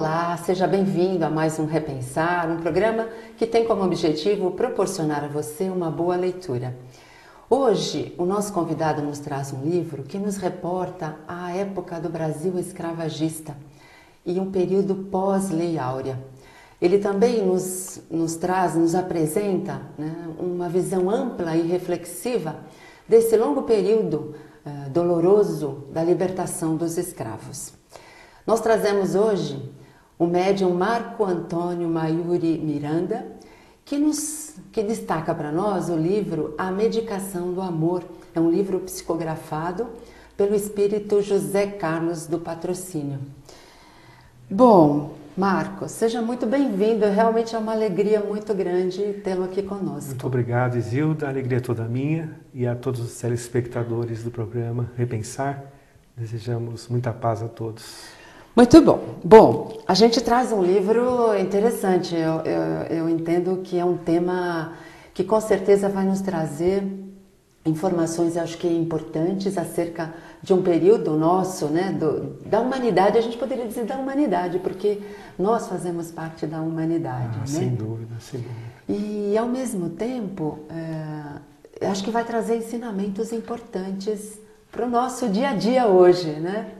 Olá, seja bem-vindo a mais um Repensar, um programa que tem como objetivo proporcionar a você uma boa leitura. Hoje, o nosso convidado nos traz um livro que nos reporta a época do Brasil escravagista e um período pós-Lei Áurea. Ele também nos apresenta, né, uma visão ampla e reflexiva desse longo período doloroso da libertação dos escravos. Nós trazemos hoje o médium Marco Antônio Mayuri Miranda, que destaca para nós o livro A Medicação do Amor. É um livro psicografado pelo espírito José Carlos do Patrocínio. Bom, Marco, seja muito bem-vindo. Realmente é uma alegria muito grande tê-lo aqui conosco. Muito obrigado, Isilda. A alegria é toda minha e a todos os telespectadores do programa Repensar. Desejamos muita paz a todos. Muito bom. Bom, a gente traz um livro interessante. Eu entendo que é um tema que com certeza vai nos trazer informações, acho que importantes acerca de um período nosso, né, da humanidade. A gente poderia dizer da humanidade, porque nós fazemos parte da humanidade, né? Sem dúvida, sem dúvida. E ao mesmo tempo, acho que vai trazer ensinamentos importantes para o nosso dia a dia hoje, né?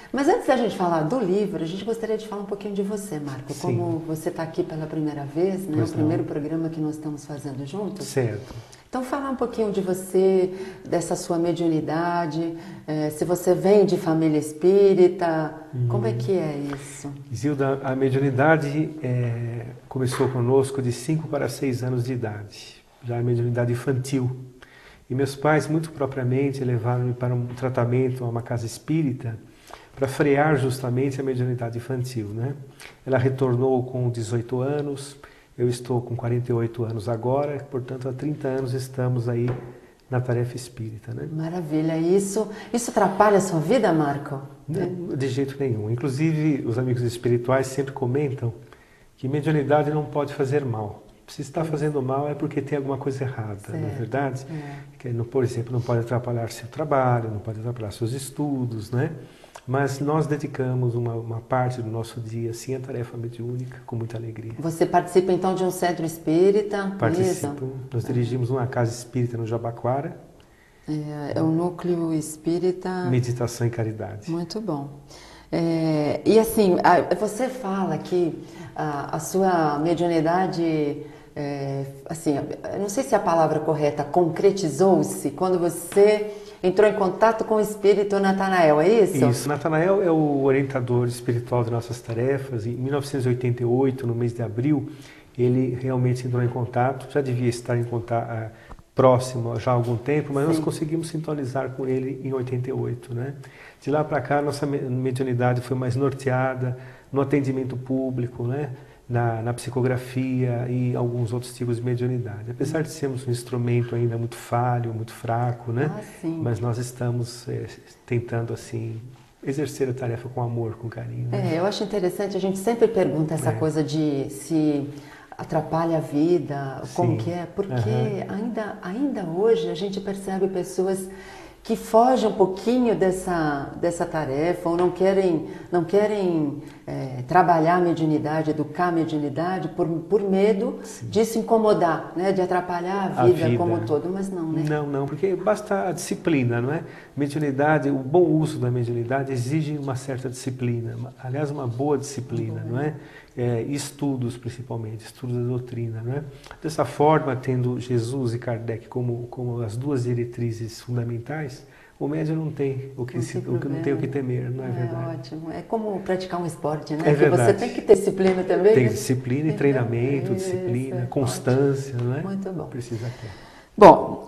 Mas antes da gente falar do livro, a gente gostaria de falar um pouquinho de você, Marco. Sim. Como você está aqui pela primeira vez, né? O primeiro programa que nós estamos fazendo juntos. Certo. Então, falar um pouquinho de você, dessa sua mediunidade, se você vem de família espírita, como é que é isso? Isilda, a mediunidade começou conosco de 5 para 6 anos de idade, já a mediunidade infantil. E meus pais, muito propriamente, levaram-me para um tratamento a uma casa espírita, para frear justamente a mediunidade infantil, né? Ela retornou com 18 anos, eu estou com 48 anos agora, portanto há 30 anos estamos aí na tarefa espírita, né? Maravilha. Isso atrapalha a sua vida, Marco? Não, de jeito nenhum. Inclusive os amigos espirituais sempre comentam que mediunidade não pode fazer mal. Se está fazendo mal é porque tem alguma coisa errada, não é verdade? Que, por exemplo, não pode atrapalhar seu trabalho, não pode atrapalhar seus estudos, né? Mas nós dedicamos uma parte do nosso dia, sim, à tarefa mediúnica, com muita alegria. Você participa, então, de um centro espírita? Participo. Nós dirigimos uma casa espírita no Jabaquara. É o Núcleo Espírita... Meditação e Caridade. Muito bom. E assim, você fala que a sua mediunidade, assim, eu não sei se a palavra correta, concretizou-se quando você entrou em contato com o espírito Natanael, é isso? Isso. Natanael é o orientador espiritual de nossas tarefas. Em 1988, no mês de abril, ele realmente entrou em contato. Já devia estar em contato próximo já há algum tempo, mas nós conseguimos sintonizar com ele em 88, né? De lá para cá, nossa mediunidade foi mais norteada no atendimento público, né? Na psicografia e alguns outros tipos de mediunidade. Apesar de sermos um instrumento ainda muito falho, muito fraco, né? Mas nós estamos tentando, assim, exercer a tarefa com amor, com carinho. Né? Eu acho interessante, a gente sempre pergunta essa coisa de se atrapalha a vida, como que é, porque ainda hoje a gente percebe pessoas que fogem um pouquinho dessa tarefa ou não querem trabalhar a mediunidade, educar a mediunidade por medo de se incomodar, né? De atrapalhar a vida como um todo, mas não, né? Não, porque basta a disciplina, não é? Mediunidade, o bom uso da mediunidade exige uma certa disciplina, aliás, uma boa disciplina, não é? Estudos, principalmente, estudos da doutrina, não é? Dessa forma, tendo Jesus e Kardec como as duas diretrizes fundamentais, o médium não tem o que temer, não é verdade? Ótimo. É como praticar um esporte, né? É verdade. Você tem que ter disciplina também. Tem disciplina e treinamento, disciplina, constância, ótimo. Não é? Muito bom. Precisa ter. Bom,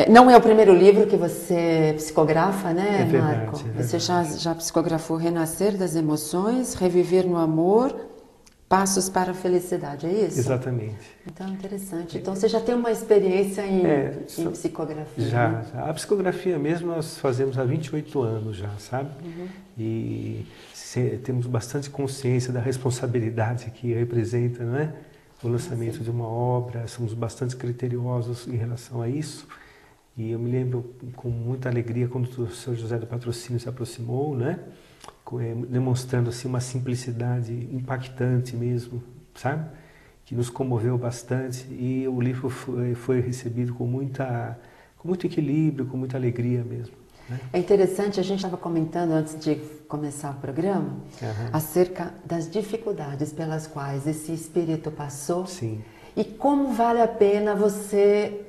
não é o primeiro livro que você psicografa, né, É verdade, Marco? é verdade. Você já psicografou Renascer das Emoções, Reviver no Amor, Passos para a Felicidade, é isso? Exatamente. Então, interessante. Então, você já tem uma experiência em psicografia? Já. A psicografia mesmo nós fazemos há 28 anos já, sabe? E temos bastante consciência da responsabilidade que representa, não é? O lançamento de uma obra, somos bastante criteriosos em relação a isso. E eu me lembro com muita alegria quando o Sr. José do Patrocínio se aproximou, né? demonstrando assim uma simplicidade impactante mesmo, sabe? Que nos comoveu bastante, e o livro foi recebido com muito equilíbrio, com muita alegria mesmo, né? É interessante, a gente estava comentando antes de começar o programa, acerca das dificuldades pelas quais esse espírito passou. Sim. E como vale a pena você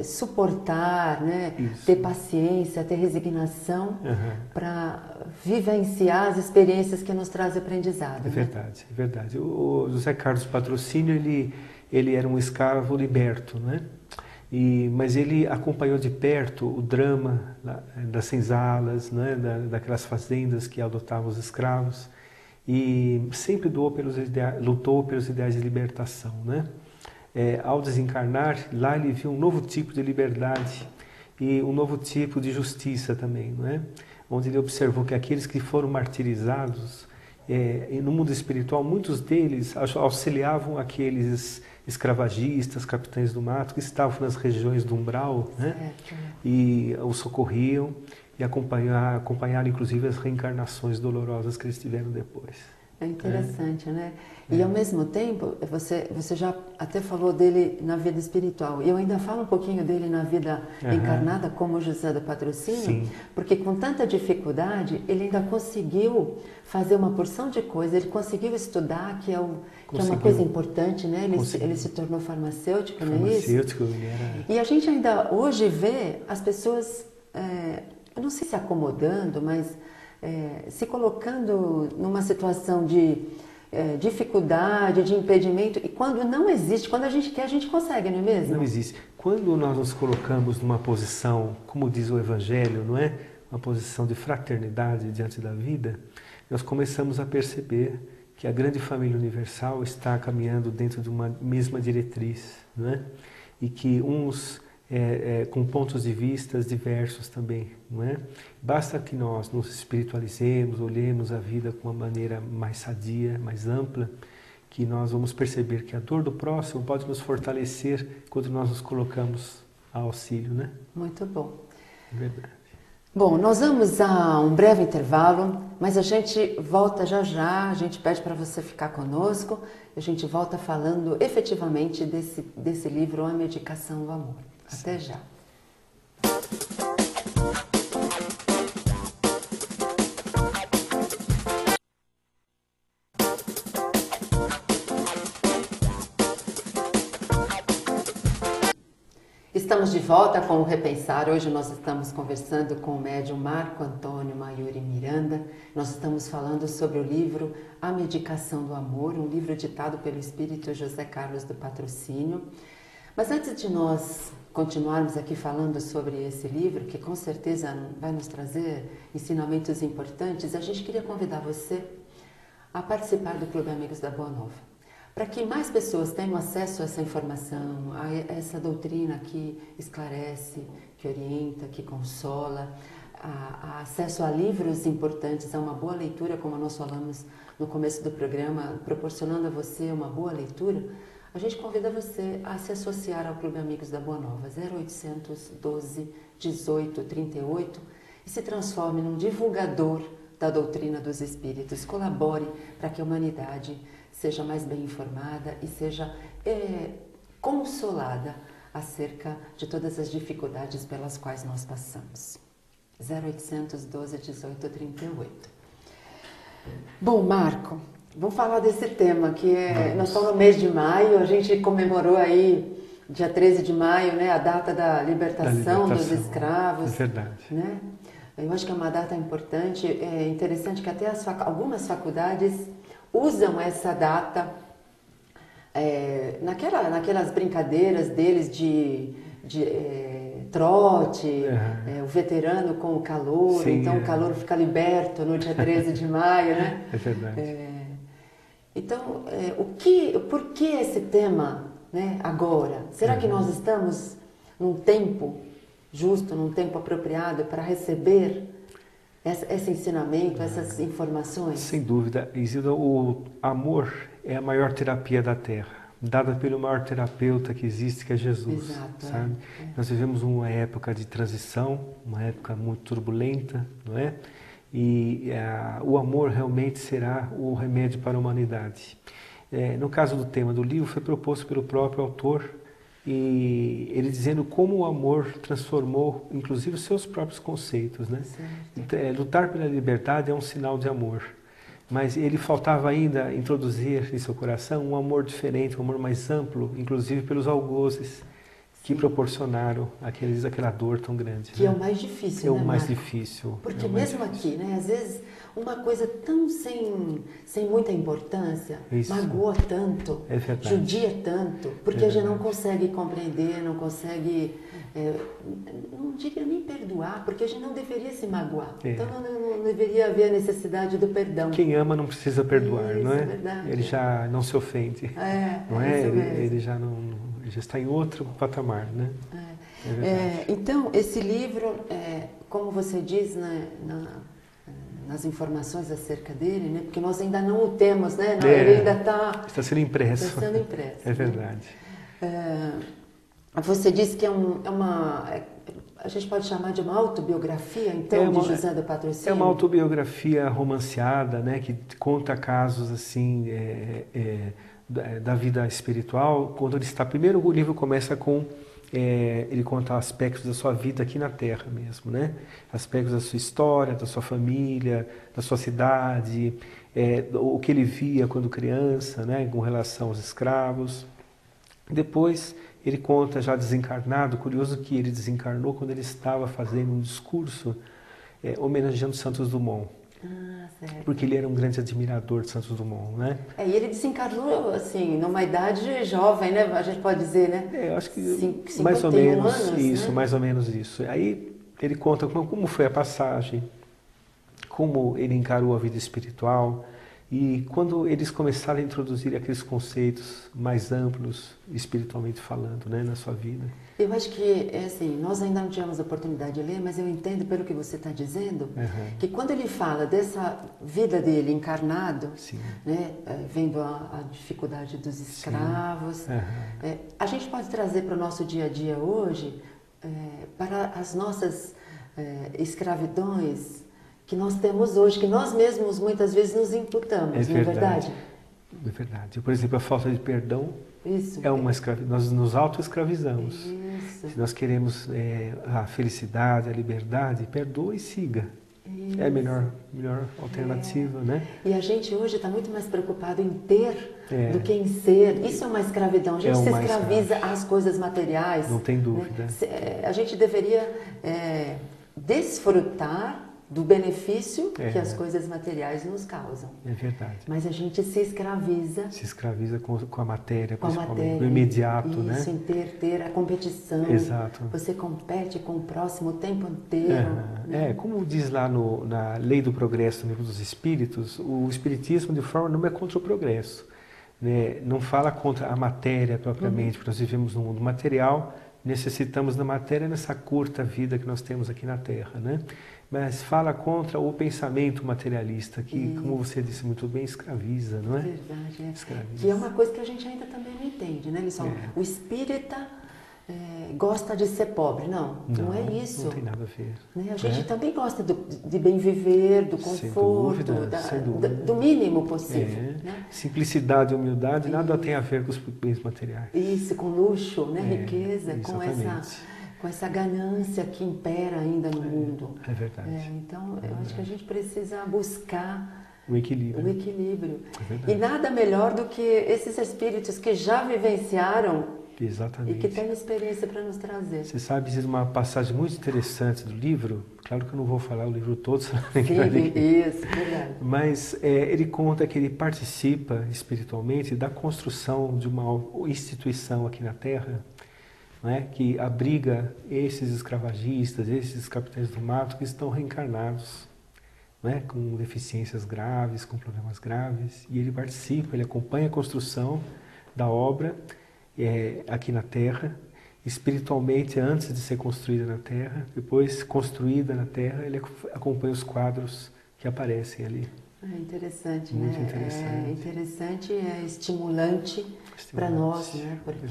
suportar, né? Ter paciência, ter resignação para vivenciar as experiências que nos trazem aprendizado. É verdade, é verdade. O José Carlos Patrocínio, ele era um escravo liberto, né? Mas ele acompanhou de perto o drama das senzalas, né? Daquelas fazendas que adotavam os escravos, e sempre lutou pelos ideais de libertação, né? Ao desencarnar, lá ele viu um novo tipo de liberdade e um novo tipo de justiça também, não é? Onde ele observou que aqueles que foram martirizados no mundo espiritual, muitos deles auxiliavam aqueles escravagistas, capitães do mato, que estavam nas regiões do umbral, né? E os socorriam e acompanharam inclusive as reencarnações dolorosas que eles tiveram depois. É interessante, né? E ao mesmo tempo, você já até falou dele na vida espiritual. E eu ainda falo um pouquinho dele na vida encarnada, como José do Patrocínio, Sim. Porque com tanta dificuldade, ele ainda conseguiu fazer uma porção de coisas. Ele conseguiu estudar, que é uma coisa importante, né? Ele se tornou farmacêutico, não é isso? Farmacêutico, ele era... E a gente ainda hoje vê as pessoas, eu não sei se acomodando, mas se colocando numa situação de dificuldade, de impedimento, e quando não existe, quando a gente quer, a gente consegue, não é mesmo? Não existe. Quando nós nos colocamos numa posição, como diz o Evangelho, não é? Uma posição de fraternidade diante da vida, nós começamos a perceber que a grande família universal está caminhando dentro de uma mesma diretriz, não é? E que uns com pontos de vista diversos também, não é? Basta que nós nos espiritualizemos, olhemos a vida com uma maneira mais sadia, mais ampla, que nós vamos perceber que a dor do próximo pode nos fortalecer quando nós nos colocamos a auxílio, né? Muito bom. É verdade. Bom, nós vamos a um breve intervalo, mas a gente volta já já, a gente pede para você ficar conosco, a gente volta falando efetivamente desse livro, A Medicação do Amor. Até já. Estamos de volta com o Repensar. Hoje nós estamos conversando com o médium Marco Antônio Mayuri Miranda. Nós estamos falando sobre o livro A Medicação do Amor, um livro ditado pelo espírito José Carlos do Patrocínio. Mas antes de nós continuarmos aqui falando sobre esse livro, que com certeza vai nos trazer ensinamentos importantes, a gente queria convidar você a participar do Clube Amigos da Boa Nova, para que mais pessoas tenham acesso a essa informação, a essa doutrina que esclarece, que orienta, que consola, a acesso a livros importantes, a uma boa leitura, como nós falamos no começo do programa, proporcionando a você uma boa leitura. A gente convida você a se associar ao Clube Amigos da Boa Nova, 0800 12 18 38, e se transforme num divulgador da doutrina dos Espíritos. Colabore para que a humanidade seja mais bem informada e seja consolada acerca de todas as dificuldades pelas quais nós passamos. 0800 12 18 38. Bom, Marco, vamos falar desse tema que nós estamos no mês de maio, a gente comemorou aí, dia 13 de maio, né, a data da libertação dos escravos. É verdade. Né? Eu acho que é uma data importante, é interessante que até algumas faculdades usam essa data naquelas brincadeiras deles de trote, o vetorano com o calouro, sim, então o calouro fica liberto no dia 13 de maio, né? É verdade. Então, por que esse tema, né, agora? Será que nós estamos num tempo justo, num tempo apropriado para receber esse ensinamento, essas informações? Sem dúvida, Isilda, o amor é a maior terapia da Terra, dada pelo maior terapeuta que existe, que é Jesus. Exato, sabe? Nós vivemos uma época de transição, uma época muito turbulenta, não é? e o amor realmente será o remédio para a humanidade. No caso do tema do livro, foi proposto pelo próprio autor, e ele dizendo como o amor transformou, inclusive, os seus próprios conceitos, né? Lutar pela liberdade é um sinal de amor, mas ele faltava ainda introduzir em seu coração um amor diferente, um amor mais amplo, inclusive pelos algozes que proporcionaram aquela dor tão grande. Que é o mais difícil, né, É o mais Marco? difícil. Porque mesmo aqui, né, às vezes, uma coisa tão sem muita importância, magoa tanto, judia tanto, porque a gente não consegue compreender, não consegue, não diria nem perdoar, porque a gente não deveria se magoar. Então não deveria haver a necessidade do perdão. Quem ama não precisa perdoar, não é? É verdade. Ele já não se ofende. Não é? Ele já está em outro patamar, né? Então, esse livro, como você diz nas informações acerca dele, né? Porque nós ainda não o temos, né? Ele ainda está sendo impresso. Está sendo impresso. É verdade. Você disse que a gente pode chamar de uma autobiografia, então, de José do Patrocínio? É uma autobiografia romanceada, né? Que conta casos assim da vida espiritual. Quando ele está primeiro, o livro começa com ele conta aspectos da sua vida aqui na Terra mesmo, né? Aspectos da sua história, da sua família, da sua cidade, o que ele via quando criança, né? Com relação aos escravos. Depois ele conta já desencarnado, curioso que ele desencarnou quando ele estava fazendo um discurso homenageando Santos Dumont. Certo. Porque ele era um grande admirador de Santos Dumont, né? E ele desencarnou, assim, numa idade jovem, né? A gente pode dizer, né? Eu acho que 51 mais ou menos anos, isso, né? mais ou menos isso. Aí ele conta como foi a passagem, como ele encarou a vida espiritual, e quando eles começaram a introduzir aqueles conceitos mais amplos, espiritualmente falando, né, na sua vida. Eu acho que, assim, nós ainda não tivemos a oportunidade de ler, mas eu entendo pelo que você está dizendo, que quando ele fala dessa vida dele encarnado, né, vendo a dificuldade dos escravos, a gente pode trazer para o nosso dia a dia hoje, para as nossas escravidões que nós temos hoje, que nós mesmos muitas vezes nos imputamos, não é verdade? É verdade. Por exemplo, a falta de perdão é uma escravidão. Nós nos auto-escravizamos. Se nós queremos a felicidade, a liberdade, perdoa e siga. Isso. É a melhor alternativa, né? E a gente hoje está muito mais preocupado em ter do que em ser. Isso é uma escravidão. A gente se escraviza às coisas materiais. Não tem dúvida. Né? A gente deveria desfrutar do benefício que as coisas materiais nos causam. É verdade. Mas a gente se escraviza. Se escraviza com a matéria, principalmente, no imediato, isso, né? Isso, em ter a competição. Exato. Você compete com o próximo o tempo inteiro. Né? Como diz lá na Lei do Progresso, no livro dos Espíritos, o Espiritismo, de forma nenhuma, é contra o progresso. Né? Não fala contra a matéria propriamente, porque nós vivemos num mundo material, necessitamos da matéria nessa curta vida que nós temos aqui na Terra, né? Mas fala contra o pensamento materialista, que, como você disse muito bem, escraviza, não é? Verdade, Escraviza. Que é uma coisa que a gente ainda também não entende, né, Lisson? O espírita gosta de ser pobre. Não é isso. Não tem nada a ver. Né? A gente também gosta de bem viver, do conforto, sem dúvida. do mínimo possível. Né? Simplicidade e humildade nada tem a ver com os bens materiais. Isso, com luxo, né? Riqueza, exatamente. com essa ganância que impera ainda no mundo. É verdade. Então, eu acho que a gente precisa buscar o equilíbrio. E nada melhor do que esses espíritos que já vivenciaram Exatamente. e que têm experiência para nos trazer. Você sabe, diz uma passagem muito interessante do livro, claro que eu não vou falar o livro todo, Sim, isso, verdade. Mas ele conta que ele participa espiritualmente da construção de uma instituição aqui na Terra, né, que abriga esses escravagistas, esses capitães do mato que estão reencarnados, né, com deficiências graves, com problemas graves, e ele participa, ele acompanha a construção da obra aqui na Terra, espiritualmente antes de ser construída na Terra, depois construída na Terra, ele acompanha os quadros que aparecem ali. É interessante, muito né? interessante. É interessante, é estimulante para nós, né? Porque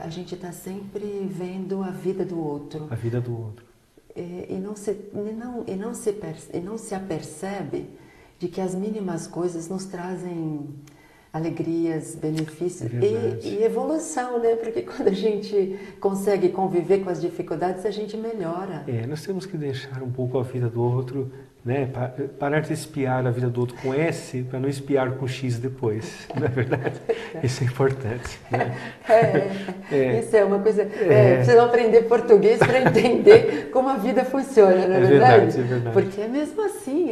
a gente está sempre vendo a vida do outro. A vida do outro. e não se apercebe de que as mínimas coisas nos trazem alegrias, benefícios e evolução, né? Porque quando a gente consegue conviver com as dificuldades, a gente melhora. Nós temos que deixar um pouco a vida do outro, né? Parar de espiar a vida do outro com S para não espiar com X depois, não é verdade? Isso é importante. Né? Isso é uma coisa. Precisa aprender português para entender como a vida funciona, não é verdade? É verdade. Porque é mesmo assim,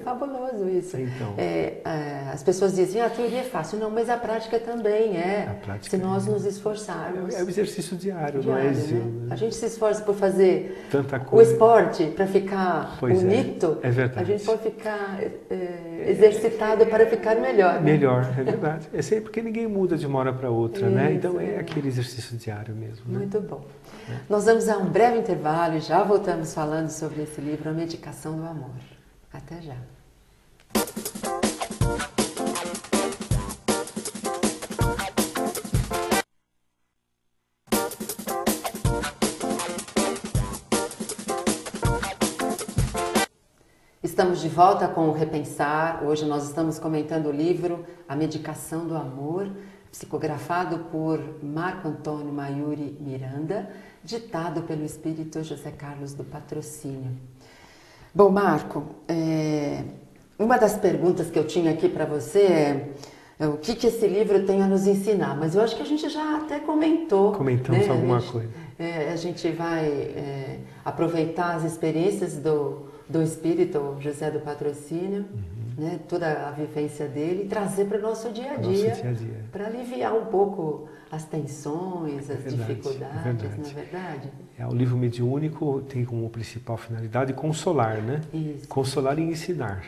fabuloso isso. Então. As pessoas dizem, a teoria é fácil, não, mas a prática também se nós nos esforçarmos. É o exercício diário, não é? Né? A gente se esforça por fazer tanta o esporte para ficar bonito. É verdade. A gente pode ficar exercitado para ficar melhor. Né? Melhor, é verdade. É sempre porque ninguém muda de uma hora para outra, né? Então é aquele exercício diário mesmo. Né? Muito bom. Nós vamos a um breve intervalo e já voltamos falando sobre esse livro, A Medicação do Amor. Até já. Estamos de volta com o Repensar. Hoje nós estamos comentando o livro A Medicação do Amor, psicografado por Marco Antônio Mayuri Miranda, ditado pelo Espírito José Carlos do Patrocínio. Bom, Marco, uma das perguntas que eu tinha aqui para você é o que esse livro tem a nos ensinar, mas eu acho que a gente já até comentou. Comentamos alguma coisa. A gente vai aproveitar as experiências do Espírito José do Patrocínio, né, toda a vivência dele, e trazer para o nosso dia a dia, para aliviar um pouco as tensões, as dificuldades, não é verdade? O livro mediúnico tem como principal finalidade consolar, né? Isso. Consolar e ensinar.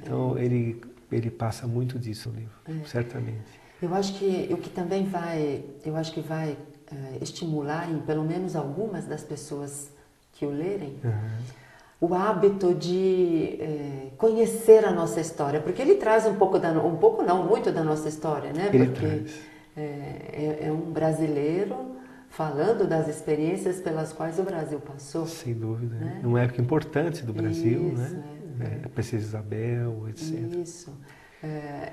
Então ele passa muito disso no livro, certamente. Eu acho que o que também vai estimular em pelo menos algumas das pessoas que o lerem, o hábito de conhecer a nossa história, porque ele traz muito da nossa história, né? Porque é um brasileiro falando das experiências pelas quais o Brasil passou. Sem dúvida. Né? Numa época importante do Brasil, isso, né? A Princesa Isabel, etc. Isso.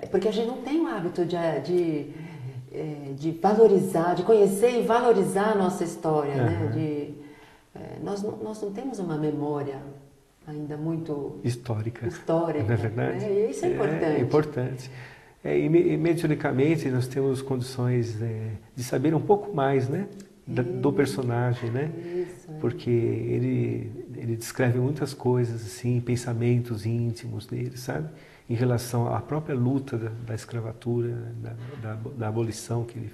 Porque a gente não tem o hábito de valorizar, de conhecer e valorizar a nossa história, né? Nós não temos uma memória ainda muito histórica, não é verdade? Né? E isso é importante. É importante. E mediunicamente nós temos condições de saber um pouco mais, né, do personagem, né? Porque ele descreve muitas coisas assim, pensamentos íntimos dele, sabe? Em relação à própria luta da escravatura, da abolição que ele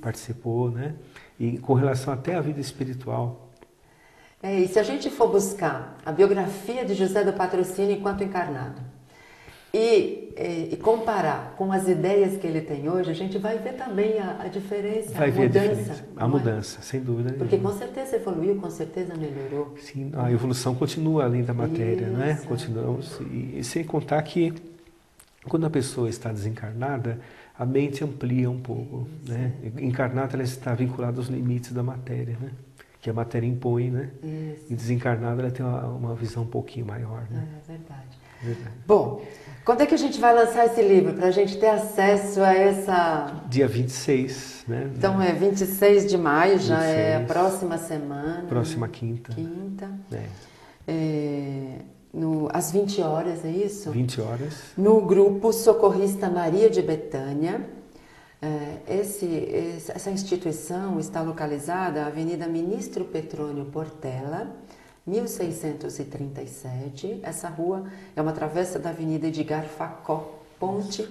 participou, né? E com relação até à vida espiritual. E se a gente for buscar a biografia de José do Patrocínio enquanto encarnado e comparar com as ideias que ele tem hoje, a gente vai ver também a diferença, vai ver a diferença, a mudança, sem dúvida. Porque com certeza evoluiu, com certeza melhorou. Sim, a evolução continua além da matéria, né? Continuamos, e sem contar que quando a pessoa está desencarnada, a mente amplia um pouco, né? Encarnada, ela está vinculada aos limites da matéria, né? Que a matéria impõe, né? E desencarnada ela tem uma visão um pouquinho maior, né? É verdade. Bom, quando é que a gente vai lançar esse livro para a gente ter acesso a essa... Dia 26, né? Então é 26 de maio, já é a próxima semana. Próxima quinta. Às 20 horas, é isso? 20 horas. No grupo Socorrista Maria de Betânia. Essa instituição está localizada na Avenida Ministro Petrônio Portela, 1637. Essa rua é uma travessa da Avenida Edgar Facó, Ponte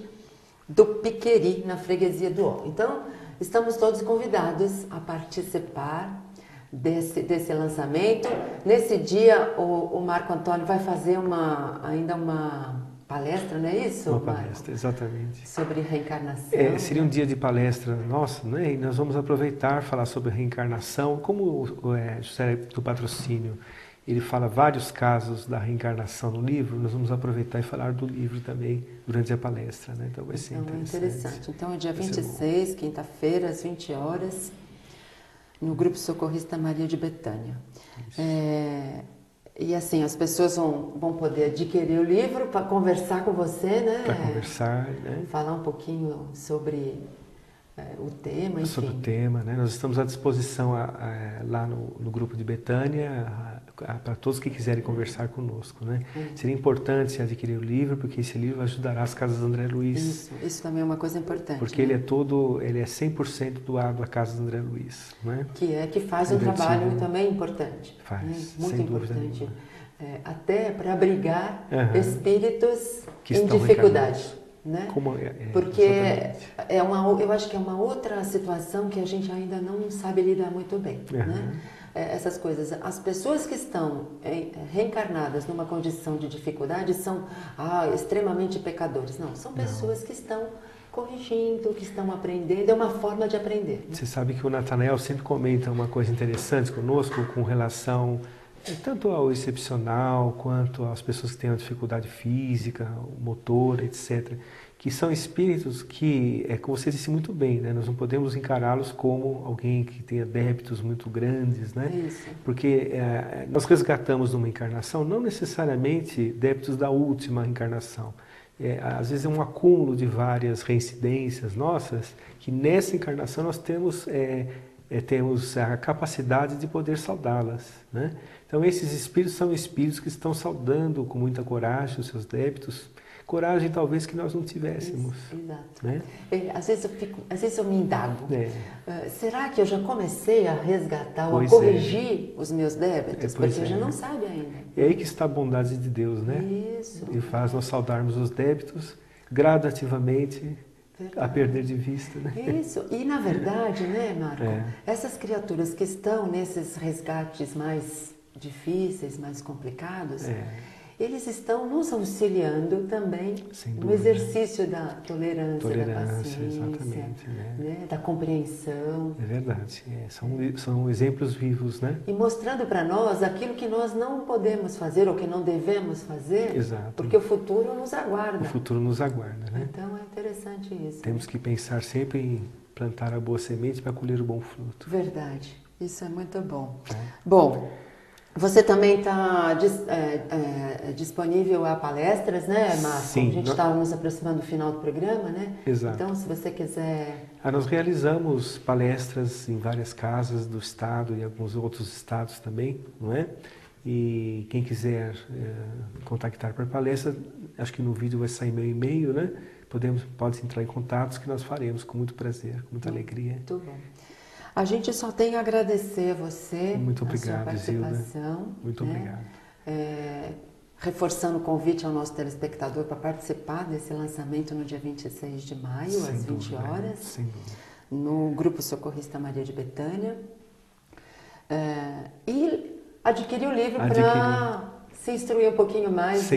do Piqueri, na freguesia do Ó. Então, estamos todos convidados a participar desse lançamento. Nesse dia, o Marco Antônio vai fazer ainda uma palestra, não é isso, Uma Marco? palestra, exatamente. Sobre reencarnação. Seria um dia de palestra nosso, né? E nós vamos aproveitar, falar sobre reencarnação. Como o José do Patrocínio, ele fala vários casos da reencarnação no livro, nós vamos aproveitar e falar do livro também durante a palestra, né? Então vai ser interessante. Então é dia 26, quinta-feira, às 20 horas. no Grupo Socorrista Maria de Bethânia. E assim, as pessoas vão poder adquirir o livro para conversar com você, né? Para conversar, né? Falar um pouquinho sobre o tema, enfim. Sobre o tema, né? Nós estamos à disposição lá no Grupo de Bethânia para todos que quiserem conversar conosco, né? Seria importante adquirir o livro, porque esse livro ajudará as Casas André Luiz. Isso também é uma coisa importante. Porque né? ele é 100% doado à Casa André Luiz, né? Que faz um trabalho também importante. Faz, né? Muito sem importante. Até para abrigar espíritos que em dificuldade. Né? Porque eu acho que é uma outra situação que a gente ainda não sabe lidar muito bem. Né? Essas coisas, as pessoas que estão reencarnadas numa condição de dificuldade são extremamente pecadores. Não, são pessoas que estão corrigindo, que estão aprendendo, é uma forma de aprender. Né? Você sabe que o Natanael sempre comenta uma coisa interessante conosco com relação tanto ao excepcional quanto às pessoas que têm uma dificuldade física, motora, etc., que são espíritos que, como você disse muito bem, né, nós não podemos encará-los como alguém que tenha débitos muito grandes, né? Isso. Porque nós resgatamos numa encarnação não necessariamente débitos da última encarnação. Às vezes é um acúmulo de várias reincidências nossas que nessa encarnação nós temos a capacidade de poder saudá-las, né? Então esses espíritos são espíritos que estão saudando com muita coragem os seus débitos, coragem talvez que nós não tivéssemos. Exato. Né? Às vezes eu me indago. Será que eu já comecei a resgatar ou a corrigir os meus débitos? Porque a gente não sabe ainda. É aí que está a bondade de Deus, né? Isso. Ele faz nós saudarmos os débitos gradativamente. Verdade. A perder de vista, né? Isso. E na verdade, né, Marco? Essas criaturas que estão nesses resgates mais difíceis, mais complicados, eles estão nos auxiliando também no exercício da tolerância, da paciência, exatamente, né, da compreensão. É verdade. São exemplos vivos, né? E mostrando para nós aquilo que nós não podemos fazer ou que não devemos fazer, exato. Porque o futuro nos aguarda. O futuro nos aguarda, né? Então é interessante isso. Temos que pensar sempre em plantar a boa semente para colher o bom fruto. Verdade. Isso é muito bom. Bom, você também está disponível a palestras, né, Marco? Sim. A gente está nos aproximando do final do programa, né? Exato. Então, se você quiser... Nós realizamos palestras em várias casas do estado e alguns outros estados também, não é? E quem quiser contactar para palestra, acho que no vídeo vai sair meu e-mail, né? Pode entrar em contato que nós faremos com muito prazer, com muita alegria. Muito bom. A gente só tem a agradecer a você, muito obrigado, a sua participação. Zilda. Muito obrigado. Reforçando o convite ao nosso telespectador para participar desse lançamento no dia 26 de maio, às 20 horas, sem dúvida. No Grupo Socorrista Maria de Bethânia. E adquirir o livro para se instruir um pouquinho mais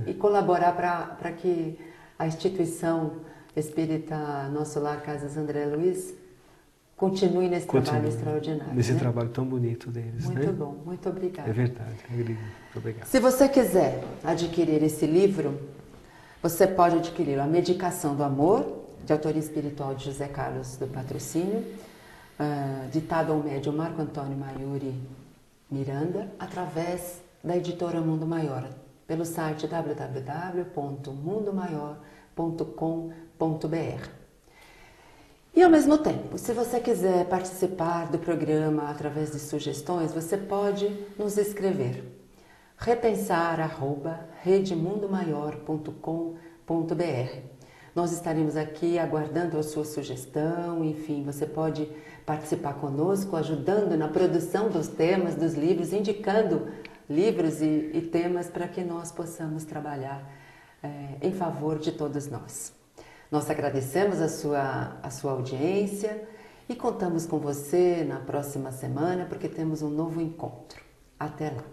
e colaborar para que a instituição espírita Nosso Lar Casas André Luiz continue nesse trabalho extraordinário. Nesse trabalho tão bonito deles. Muito bom, muito obrigada. É verdade, muito obrigado. Se você quiser adquirir esse livro, você pode adquirir A Medicação do Amor, de autoria espiritual de José Carlos do Patrocínio, ditado ao médium Marco Antônio Maiuri Miranda, através da editora Mundo Maior, pelo site www.mundomaior.com.br. E ao mesmo tempo, se você quiser participar do programa através de sugestões, você pode nos escrever repensar@redemundomaior.com.br. Nós estaremos aqui aguardando a sua sugestão, enfim, você pode participar conosco, ajudando na produção dos temas, dos livros, indicando livros e temas para que nós possamos trabalhar em favor de todos nós. Nós agradecemos a sua audiência e contamos com você na próxima semana porque temos um novo encontro. Até lá!